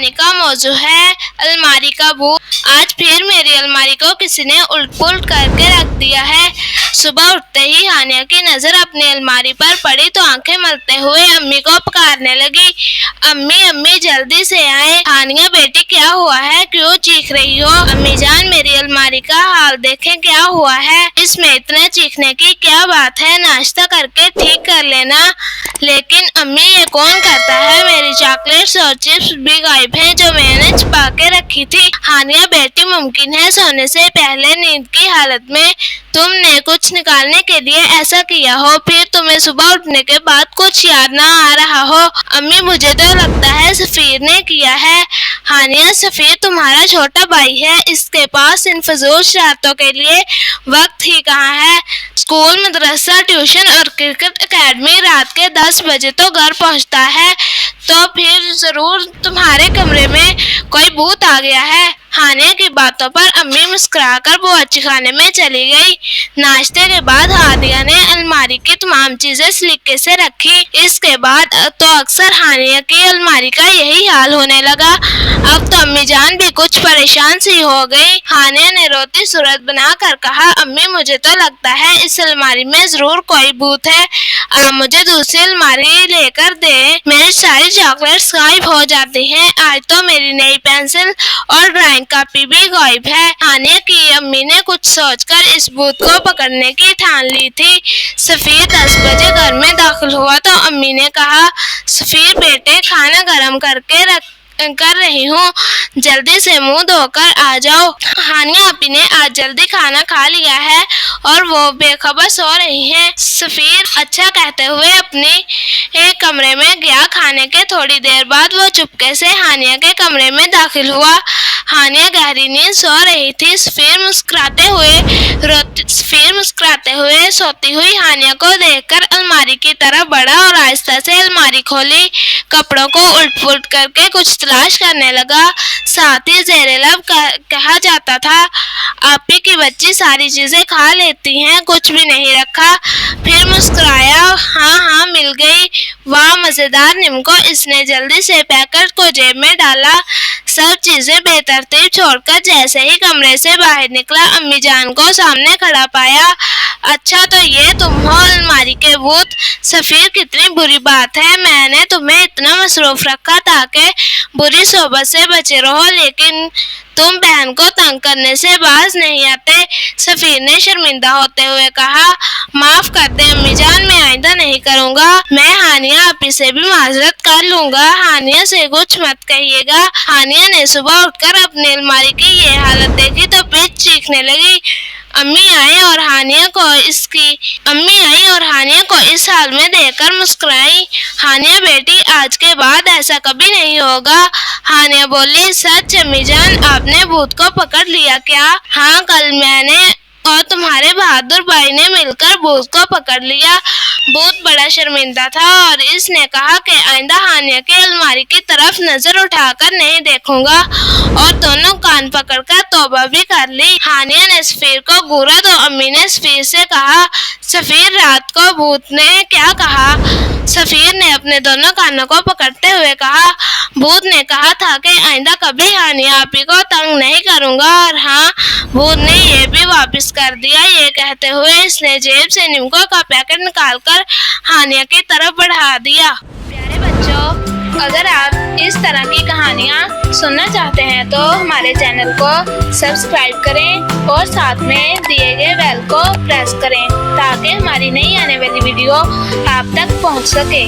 कहानी का मौजू है अलमारी का भूत। आज फिर मेरी अलमारी को किसी ने उल्ट पुल्ट करके रख दिया है। सुबह उठते ही हानिया की नजर अपनी अलमारी पर पड़ी तो आंखें मलते हुए अम्मी को पुकारने लगी, अम्मी अम्मी जल्दी से आए। हानिया बेटी क्या हुआ है, क्यों चीख रही हो? अम्मी जान मेरी अलमारी का हाल देखें क्या हुआ है, इसमें इतने चीखने की क्या बात है, नाश्ता करके ठीक कर लेना। लेकिन अम्मी ये कौन करता है, मेरी चॉकलेट्स और चिप्स भी गायब हैं जो मैंने छुपा के रखी थी। हानिया बेटी मुमकिन है सोने से पहले नींद की हालत में तुमने कुछ निकालने के लिए ऐसा किया हो, फिर तुम्हें सुबह उठने के बाद कुछ याद ना आ रहा हो। अम्मी मुझे तो लगता है सफीर ने किया है। हानिया सफीर तुम्हारा छोटा भाई है, इसके पास इन फजूल शरारतों के लिए वक्त ही कहाँ है। स्कूल मदरसा ट्यूशन और क्रिकेट एकेडमी रात के 10 बजे तो घर पहुँचता है, तो फिर जरूर तुम्हारे कमरे में कोई भूत आ गया है। हानिया की बातों पर अम्मी मुस्कुराकर बुआची खाने में चली गई। नाश्ते के बाद हानिया ने अलमारी की तमाम चीजें सलीके से रखी। इसके बाद तो अक्सर हानिया की अलमारी का यही हाल होने लगा। अब तो अम्मी जान भी कुछ परेशान सी हो गई। हानिया ने रोती सूरत बनाकर कहा, अम्मी मुझे तो लगता है इस अलमारी में जरूर कोई भूत है, आप मुझे दूसरी अलमारी लेकर दे। मेरी सारी चॉकलेट्स गायब हो जाती हैं, आज तो मेरी नई पेंसिल और ड्राइंग कॉपी भी गायब है। हानिया की अम्मी ने कुछ सोचकर इस भूत को पकड़ने की ठान ली थी। सफीर 10 बजे घर में दाखिल हुआ तो अम्मी ने कहा, सफीर बेटे खाना गर्म करके कर रही हूँ, जल्दी से मुंह धोकर आ जाओ। हानिया अपी ने आज जल्दी खाना खा लिया है और वो बेखबर सो रही है। सफीर अच्छा कहते हुए अपने एक कमरे में गया। खाने के थोड़ी देर बाद वो चुपके से हानिया के कमरे में दाखिल हुआ। हानिया गहरी नींद सो रही थी। सफीर मुस्कुराते हुए सोती हुई हानिया को देखकर अलमारी की तरफ बढ़ा और आहिस्ता से अलमारी खोली। कपड़ों को उल्ट पुल्ट करके कुछ तलाश करने लगा। साथ ही ज़ेरे लब कहा जाता था, आपी की बच्ची सारी चीजें खा लेती हैं, कुछ भी नहीं रखा। फिर मुस्कुराया, हाँ मिल गई, वाह मजेदार निम्को। इसने जल्दी से पैकेट को जेब में डाला। सब चीजें बेतरतीब छोड़कर जैसे ही कमरे से बाहर निकला, अम्मी जान को सामने खड़ा पाया। अच्छा तो ये तुम हो अलमारी के भूत। सफीर कितनी बुरी बात है, मैंने तुम्हें इतना मसरूफ रखा ताकि बुरी सोबत से बचे रहो, लेकिन तुम बहन को तंग करने से बाज नहीं आते। सफीर ने शर्मिंदा होते हुए कहा, माफ कर दे अम्मी जान, मैं आइंदा नहीं करूँगा। मैं हानिया आपी से भी माजरत कर लूँगा, हानिया से कुछ मत कहिएगा। हानिया ने सुबह उठकर अपनी अलमारी की ये हालत देखी तो फिर चीखने लगी। अम्मी आई और हानिया को इस हाल में देखकर मुस्कुराई। हानिया बेटी आज के बाद ऐसा कभी नहीं होगा। हानिया बोली, सच अम्मी जान, आपने भूत को पकड़ लिया क्या? हाँ, कल मैंने और तुम्हारे बहादुर भाई ने मिलकर भूत को पकड़ लिया। भूत बड़ा शर्मिंदा था और इसने कहा कि आइंदा हानिया की अलमारी की तरफ नजर उठाकर नहीं देखूंगा, और दोनों कान पकड़कर तौबा भी कर ली। हानिया ने सफीर को घूरा तो अम्मी ने सफीर से कहा, सफीर रात को भूत ने क्या कहा? सफीर ने अपने दोनों कानों को पकड़ते हुए कहा, भूत ने कहा था कि आइंदा कभी हानिया आपी को तंग नहीं करूंगा, और हाँ, भूत ने ये भी वापस कर दिया। ये कहते हुए इसने जेब से निम्को का पैकेट निकालकर हानिया की तरफ बढ़ा दिया। प्यारे बच्चों, अगर आप इस तरह की कहानियाँ सुनना चाहते हैं तो हमारे चैनल को सब्सक्राइब करें और साथ में दिए गए बेल को प्रेस करें ताकि हमारी नई आने वाली वीडियो आप तक पहुँच सके।